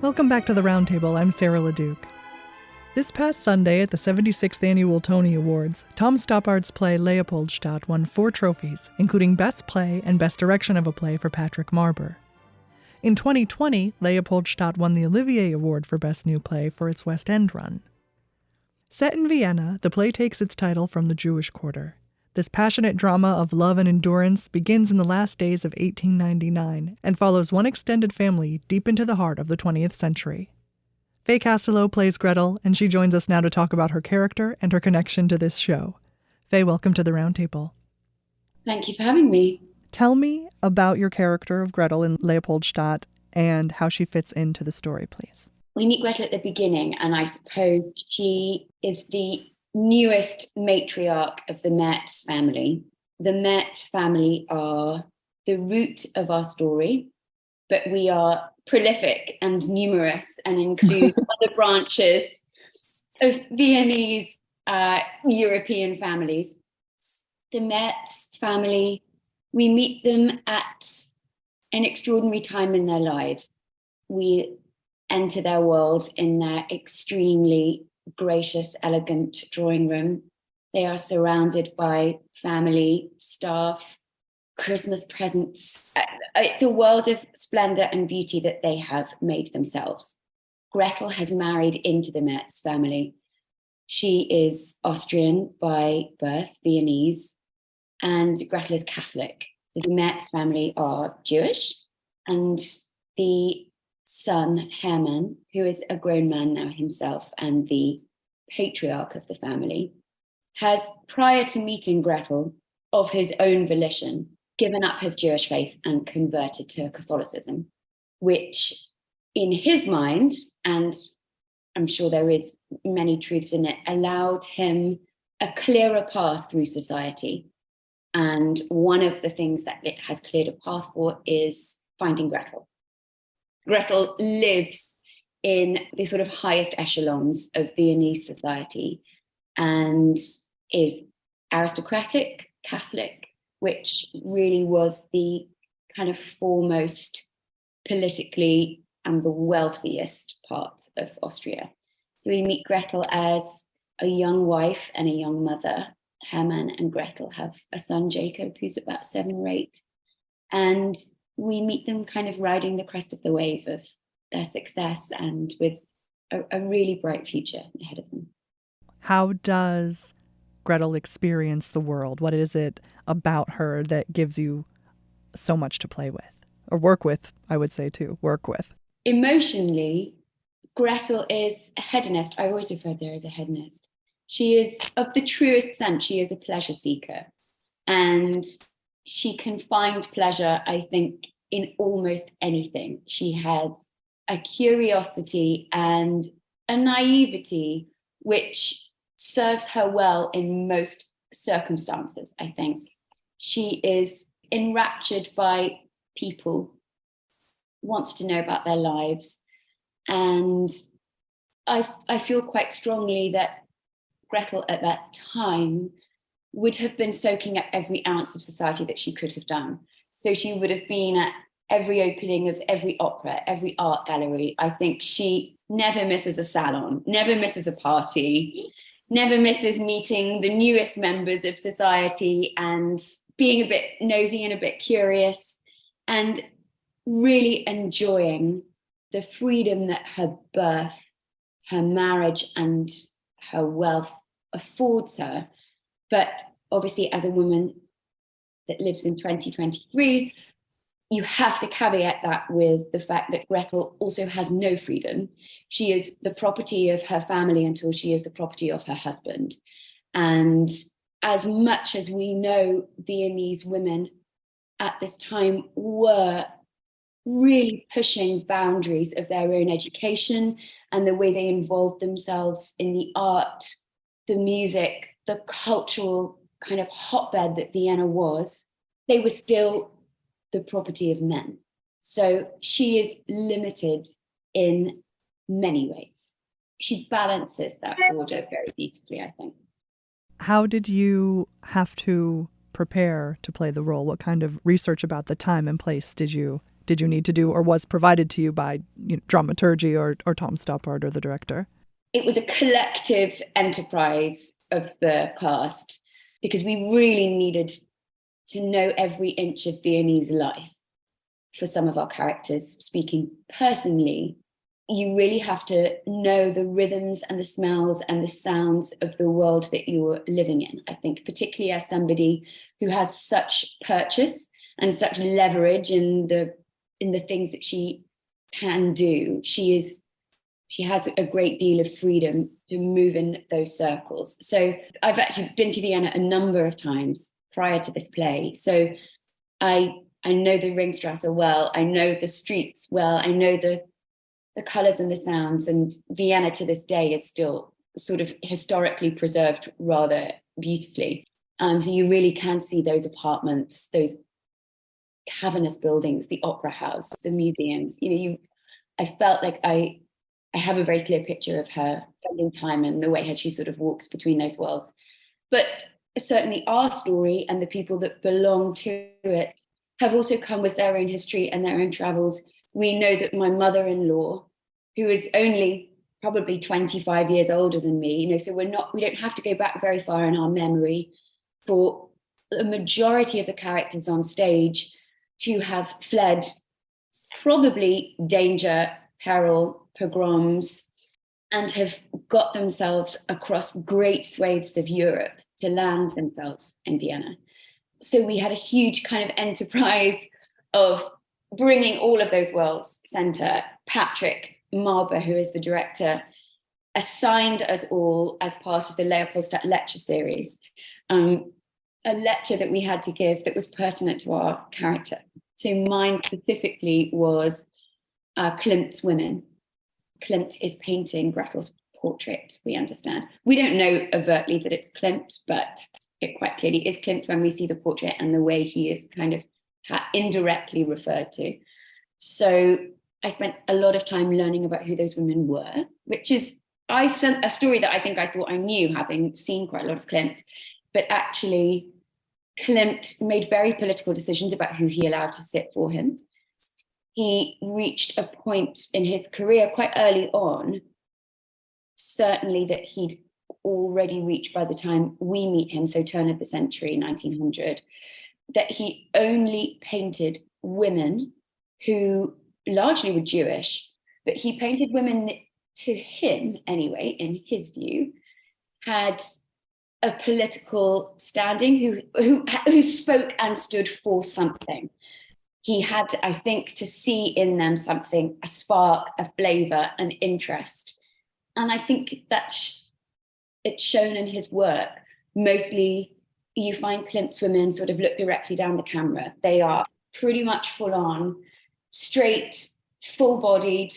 Welcome back to the Roundtable. I'm Sarah LeDuc. This past Sunday at the 76th Annual Tony Awards, Tom Stoppard's play Leopoldstadt won 4 trophies, including Best Play and Best Direction of a Play for Patrick Marber. In 2020, Leopoldstadt won the Olivier Award for Best New Play for its West End run. Set in Vienna, the play takes its title from the Jewish Quarter. This passionate drama of love and endurance begins in the last days of 1899 and follows one extended family deep into the heart of the 20th century. Faye Castelow plays Gretel, and she joins us now to talk about her character and her connection to this show. Faye, welcome to the Roundtable. Thank you for having me. Tell me about your character of Gretel in Leopoldstadt and how she fits into the story, please. We meet Gretel at the beginning, and I suppose she is the newest matriarch of the Mertz family. The Mertz family are the root of our story, but we are prolific and numerous and include other branches of Viennese European families. The Mertz family, we meet them at an extraordinary time in their lives. We enter their world in their extremely gracious, elegant drawing room. They are surrounded by family, staff, Christmas presents. It's a world of splendor and beauty that they have made themselves. Gretel has married into the Mertz family. She is Austrian by birth, Viennese, and Gretel is Catholic. The Mertz family are Jewish, and the son, Hermann, who is a grown man now himself and the patriarch of the family, has, prior to meeting Gretel, of his own volition, given up his Jewish faith and converted to Catholicism, which in his mind, and I'm sure there is many truths in it, allowed him a clearer path through society. And one of the things that it has cleared a path for is finding Gretel. Gretel lives in the sort of highest echelons of Viennese society and is aristocratic, Catholic, which really was the kind of foremost politically and the wealthiest part of Austria. So we meet Gretel as a young wife and a young mother. Hermann and Gretel have a son, Jacob, who's about 7 or 8. And we meet them kind of riding the crest of the wave of their success and with a really bright future ahead of them. How does Gretel experience the world? What is it about her that gives you so much to play with? Or work with, I would say too, work with. Emotionally, Gretel is a hedonist. I always refer to her as a hedonist. She is, of the truest sense, she is a pleasure seeker. And she can find pleasure, I think, in almost anything. She has a curiosity and a naivety which serves her well in most circumstances, I think. She is enraptured by people, wants to know about their lives. And I feel quite strongly that Gretel at that time would have been soaking up every ounce of society that she could have done. So she would have been at every opening of every opera, every art gallery. I think she never misses a salon, never misses a party, never misses meeting the newest members of society and being a bit nosy and a bit curious and really enjoying the freedom that her birth, her marriage and her wealth affords her. But obviously, as a woman that lives in 2023, you have to caveat that with the fact that Gretel also has no freedom. She is the property of her family until she is the property of her husband. And as much as we know Viennese women at this time were really pushing boundaries of their own education and the way they involved themselves in the art, the music, the cultural kind of hotbed that Vienna was, they were still the property of men. So she is limited in many ways. She balances that border very beautifully, I think. How did you have to prepare to play the role? What kind of research about the time and place did you did you need to do or was provided to you by dramaturgy or Tom Stoppard or the director? It was a collective enterprise of the cast because we really needed to know every inch of Viennese life for some of our characters. Speaking personally, you really have to know the rhythms and the smells and the sounds of the world that you're living in. I think particularly as somebody who has such purchase and such leverage in the things that she can do, she has a great deal of freedom to move in those circles. So I've actually been to Vienna a number of times prior to this play. So I know the Ringstrasse well, I know the streets well, I know the colours and the sounds, and Vienna to this day is still sort of historically preserved rather beautifully. So you really can see those apartments, those cavernous buildings, the opera house, the museum. I felt like I have a very clear picture of her spending time and the way how she sort of walks between those worlds. But certainly our story and the people that belong to it have also come with their own history and their own travels. We know that my mother-in-law, who is only probably 25 years older than me, so we don't have to go back very far in our memory for a majority of the characters on stage to have fled probably danger, peril, pogroms, and have got themselves across great swathes of Europe to land themselves in Vienna. So we had a huge kind of enterprise of bringing all of those worlds center. Patrick Marber, who is the director, assigned us all as part of the Leopoldstadt lecture series, a lecture that we had to give that was pertinent to our character. So mine specifically was Klimt's women. Klimt is painting Grethel's portrait, we understand. We don't know overtly that it's Klimt, but it quite clearly is Klimt when we see the portrait and the way he is kind of indirectly referred to. So I spent a lot of time learning about who those women were, which is a story that I thought I knew, having seen quite a lot of Klimt. But actually, Klimt made very political decisions about who he allowed to sit for him. He reached a point in his career quite early on, certainly that he'd already reached by the time we meet him, so turn of the century, 1900, that he only painted women who largely were Jewish, but he painted women that, to him anyway, in his view, had a political standing, who spoke and stood for something. He had, I think, to see in them something, a spark, a flavour, an interest. And I think that's it's shown in his work. Mostly you find Klimt's women sort of look directly down the camera. They are pretty much full on, straight, full-bodied.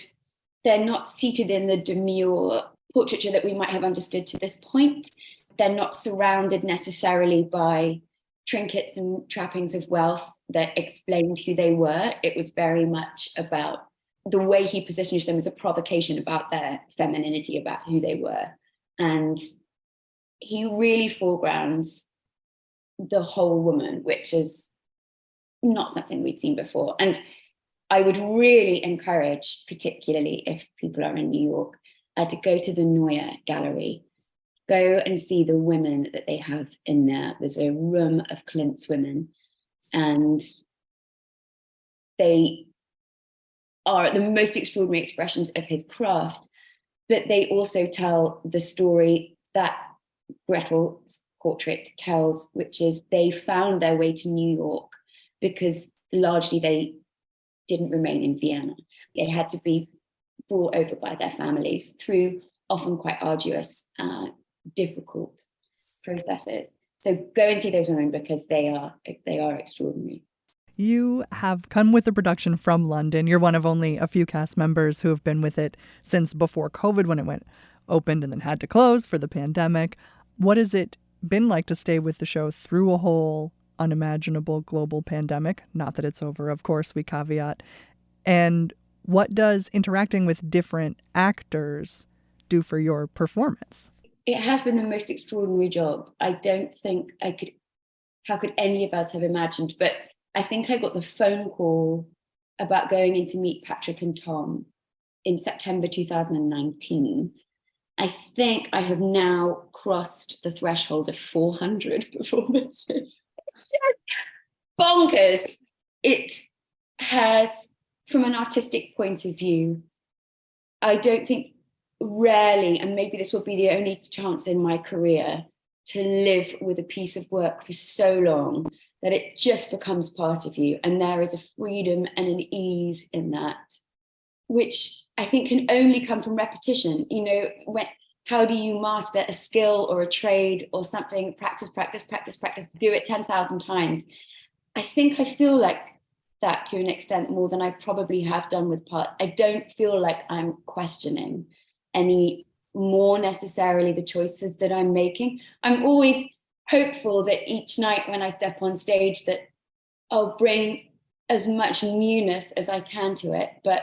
They're not seated in the demure portraiture that we might have understood to this point. They're not surrounded necessarily by trinkets and trappings of wealth that explained who they were. It was very much about the way he positioned them as a provocation about their femininity, about who they were. And he really foregrounds the whole woman, which is not something we'd seen before. And I would really encourage, particularly if people are in New York, to go to the Neue Gallery. Go and see the women that they have in there. There's a room of Klimt's women, and they are the most extraordinary expressions of his craft, but they also tell the story that Grethel's portrait tells, which is they found their way to New York because largely they didn't remain in Vienna. They had to be brought over by their families through often quite arduous, difficult processes. So go and see those women because they are extraordinary. You have come with the production from London. You're one of only a few cast members who have been with it since before COVID, when it opened and then had to close for the pandemic. What has it been like to stay with the show through a whole unimaginable global pandemic? Not that it's over, of course, we caveat. And what does interacting with different actors do for your performance? It has been the most extraordinary job. I don't think how could any of us have imagined, but I think I got the phone call about going in to meet Patrick and Tom in September 2019, I think I have now crossed the threshold of 400 performances. It's just bonkers. It has, from an artistic point of view, I don't think rarely, and maybe this will be the only chance in my career, to live with a piece of work for so long that it just becomes part of you. And there is a freedom and an ease in that, which I think can only come from repetition. You know, how do you master a skill or a trade or something? Practice, practice, practice, practice, do it 10,000 times. I think I feel like that to an extent more than I probably have done with parts. I don't feel like I'm questioning any more necessarily the choices that I'm making. I'm always hopeful that each night when I step on stage that I'll bring as much newness as I can to it. But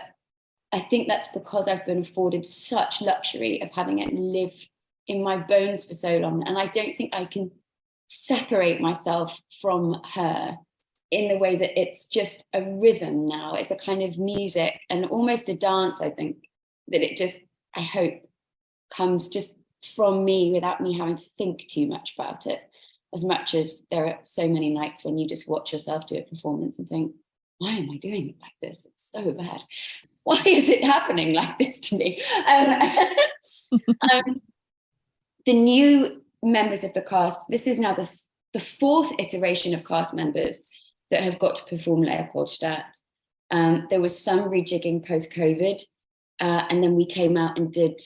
I think that's because I've been afforded such luxury of having it live in my bones for so long. And I don't think I can separate myself from her in the way that it's just a rhythm now. It's a kind of music and almost a dance, I think, that it just, I hope, comes just from me without me having to think too much about it, as much as there are so many nights when you just watch yourself do a performance and think, why am I doing it like this? It's so bad. Why is it happening like this to me? The new members of the cast, this is now the fourth iteration of cast members that have got to perform Leopoldstadt. There was some rejigging post-COVID, and then we came out and did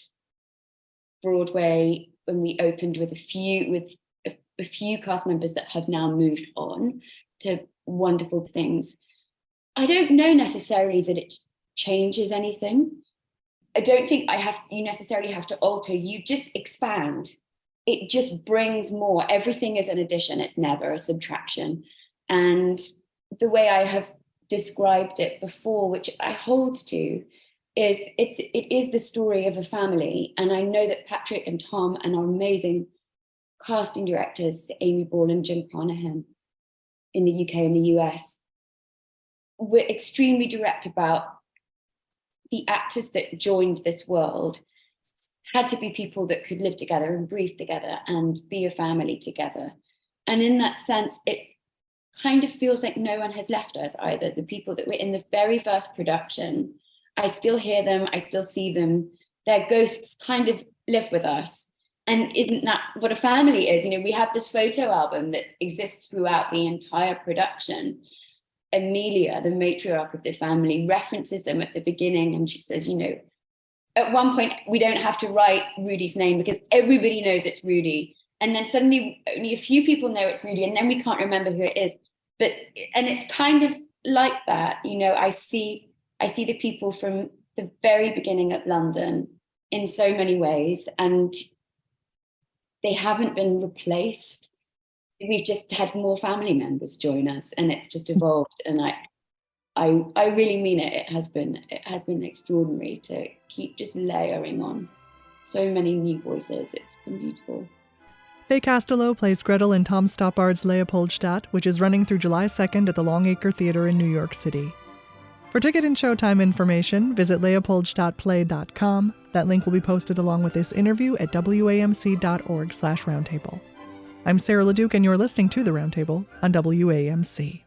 Broadway when we opened with a few cast members that have now moved on to wonderful things. I don't know necessarily that it changes anything. I don't think you necessarily have to alter, you just expand. It just brings more. Everything is an addition, it's never a subtraction. And the way I have described it before, which I hold to, is it is the story of a family. And I know that Patrick and Tom and our amazing casting directors, Amy Ball and Jim Carnahan in the UK and the US, were extremely direct about the actors that joined this world had to be people that could live together and breathe together and be a family together. And in that sense, it kind of feels like no one has left us either. The people that were in the very first production, I still hear them, I still see them. Their ghosts kind of live with us. And isn't that what a family is? You know, we have this photo album that exists throughout the entire production. Amelia, the matriarch of the family, references them at the beginning, and she says, you know, at one point we don't have to write Rudy's name because everybody knows it's Rudy. And then suddenly only a few people know it's Rudy, and then we can't remember who it is. And it's kind of like that, you know, I see the people from the very beginning of London in so many ways, and they haven't been replaced. We've just had more family members join us, and it's just evolved. And I really mean it. It has been extraordinary to keep just layering on so many new voices. It's been beautiful. Faye Castelow plays Gretel in Tom Stoppard's Leopoldstadt, which is running through July 2nd at the Longacre Theatre in New York City. For ticket and showtime information, visit leopoldstadtplay.com. That link will be posted along with this interview at wamc.org/roundtable. I'm Sarah Leduc, and you're listening to The Roundtable on WAMC.